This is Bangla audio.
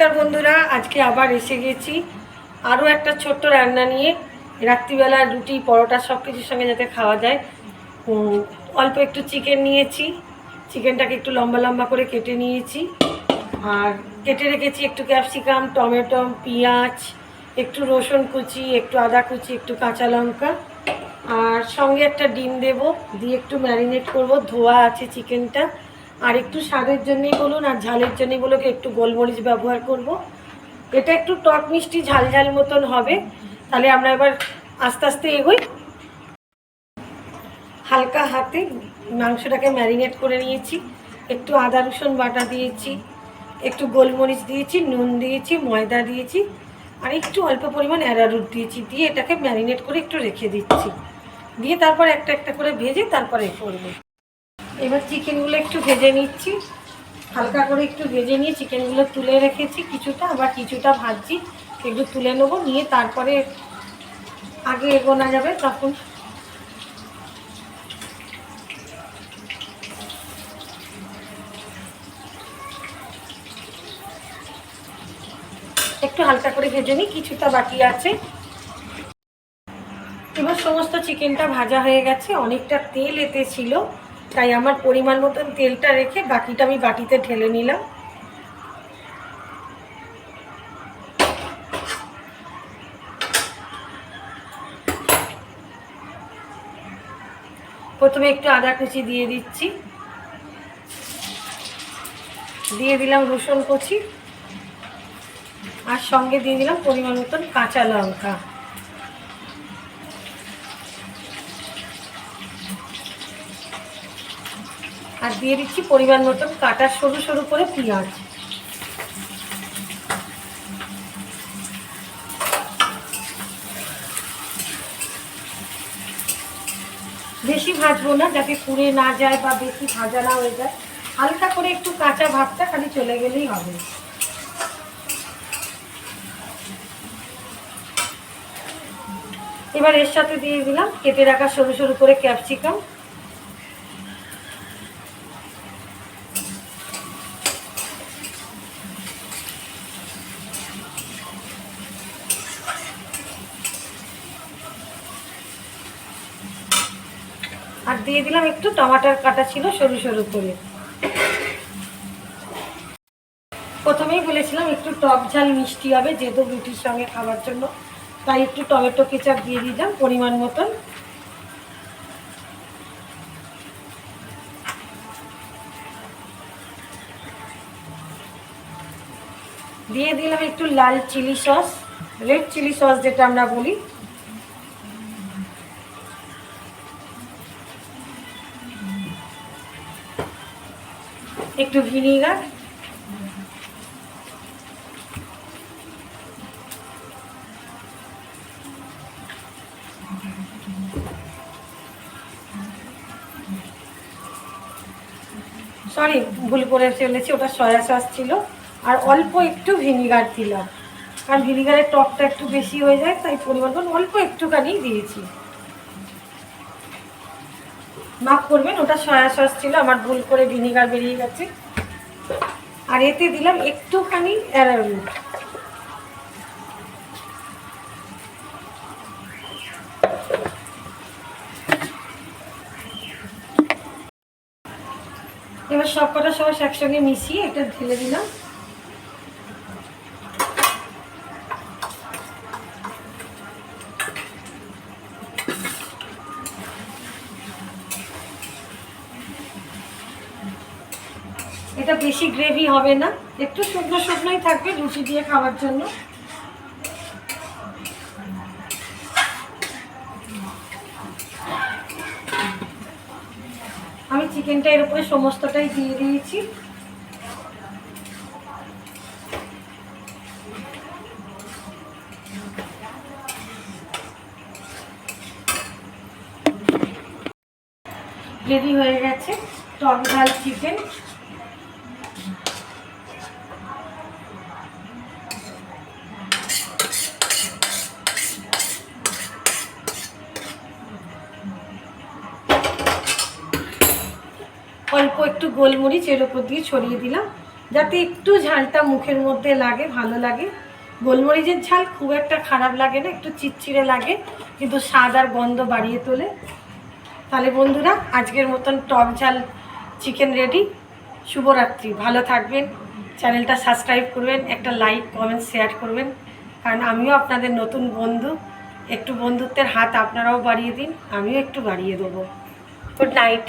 নমস্কার বন্ধুরা, আজকে আবার এসে গেছি আরও একটা ছোট্ট রান্না নিয়ে। রাত্রিবেলা রুটি পরোটা সব কিছুর সঙ্গে যাতে খাওয়া যায়। অল্প একটু চিকেন নিয়েছি, চিকেনটাকে একটু লম্বা লম্বা করে কেটে নিয়েছি, আর কেটে রেখেছি একটু ক্যাপসিকাম, টমেটো, পেঁয়াজ, একটু রসুন কুচি, একটু আদা কুচি, একটু কাঁচা লঙ্কা, আর সঙ্গে একটা ডিম দেবো, দিয়ে একটু ম্যারিনেট করব। ধোয়া আছে চিকেনটা, আর একটু স্বাদের জন্যই বলুন আর ঝালের জন্যই বলুন একটু গোলমরিচ ব্যবহার করব। এটা একটু টক মিষ্টি ঝাল ঝাল মতন হবে। তাহলে আমরা এবার আস্তে আস্তে এগোই। হালকা হাতে মাংসটাকে ম্যারিনেট করে নিয়েছি, একটু আদা রসুন বাটা দিয়েছি, একটু গোলমরিচ দিয়েছি, নুন দিয়েছি, ময়দা দিয়েছি, আর একটু অল্প পরিমাণ অ্যারারুট দিয়েছি, দিয়ে এটাকে ম্যারিনেট করে একটু রেখে দিচ্ছি। দিয়ে তারপর একটা একটা করে ভেজে তারপরে করবো। এবার চিকেনগুলো একটু ভেজে নিচ্ছি, হালকা করে একটু ভেজে নিয়ে চিকেনগুলো তুলে রেখেছি কিছুটা, আবার কিছুটা ভাজছি, একটু তুলে নেবো, নিয়ে তারপরে আগে এগোনো যাবে। তখন একটু হালকা করে ভেজে নিই, কিছুটা বাকি আছে। এবার সমস্ত চিকেনটা ভাজা হয়ে গেছে, অনেকটা তেল এতে ছিল, তাই আমার পরিমাণ মতন তেলটা রেখে বাকিটা আমি বাটিতে ঢেলে নিলাম। প্রথমে একটু আদা কুচি দিয়ে দিচ্ছি, দিয়ে দিলাম রসুন কুচি, আর সঙ্গে দিয়ে দিলাম পরিমাণ মতন কাঁচা লঙ্কা, আর দিয়ে দিচ্ছি পরিমাণ মতন কাটা সরু সরু করে পেঁয়াজ। বেশি ভাজবো না, যাতে পুড়ে না যায় বা বেশি ভাজা না হয়ে যায়, হালকা করে একটু কাঁচা ভাবটা খালি চলে গেলেই হবে। এবার এর সাথে দিয়ে দিলাম কেটে রাখা সরু সরু করে ক্যাপসিকাম, আর দিয়ে দিলাম একটু টমেটোর কাটা ছিল সরু সরু করে। প্রথমেই বলেছিলাম একটু টক ঝাল মিষ্টি হবে, যেহেতু রুটির সঙ্গে খাবার জন্য, তাই একটু টমেটো কেচাপ দিয়ে দিলাম পরিমাণ মতন। দিয়ে দিলাম একটু লাল chilli sauce, red chilli sauce যেটা আমরা বলি, একটু ভিনিগার, সরি ভুল করে ফেলেছি, ওটা সয়া সস ছিল, আর অল্প একটু ভিনিগার দিলাম, কারণ ভিনিগারের টকটা একটু বেশি হয়ে যায়, তাই পরিমাণ অল্প একটুখানি দিয়েছি। মাফ করবেন, ওটা সয়া সস ছিল, আমার ভুল করে ভিনিগার বেরিয়ে গেছে। আর এতে দিলাম একটুখানি অ্যারারুট। এবার সব কটা সস একসঙ্গে মিশিয়ে এটা ঢেলে দিলাম। এটা বেশি গ্রেভি হবে না, একটু শুকনো শুকনোই থাকবে রুটি দিয়ে খাওয়ার জন্য। আমি চিকেনটা এর উপরে সমস্তটাই দিয়ে দিয়েছি। রেডি হয়ে গেছে টক ঝাল চিকেন। অল্প একটু গোলমরিচ এর উপর দিয়ে ছড়িয়ে দিলাম, যাতে একটু ঝালটা মুখের মধ্যে লাগে, ভালো লাগে। গোলমরিচের ঝাল খুব একটা খারাপ লাগে না, একটু চিটচিড়ে লাগে, কিন্তু স্বাদ আর গন্ধ বাড়িয়ে তোলে। তাহলে বন্ধুরা, আজকের মতন টক ঝাল চিকেন রেডি। শুভরাত্রি, ভালো থাকবেন, চ্যানেলটা সাবস্ক্রাইব করবেন, একটা লাইক কমেন্ট শেয়ার করবেন, কারণ আমিও আপনাদের নতুন বন্ধু। একটু বন্ধুত্বের হাত আপনারাও বাড়িয়ে দিন, আমিও একটু বাড়িয়ে দেবো। Good night.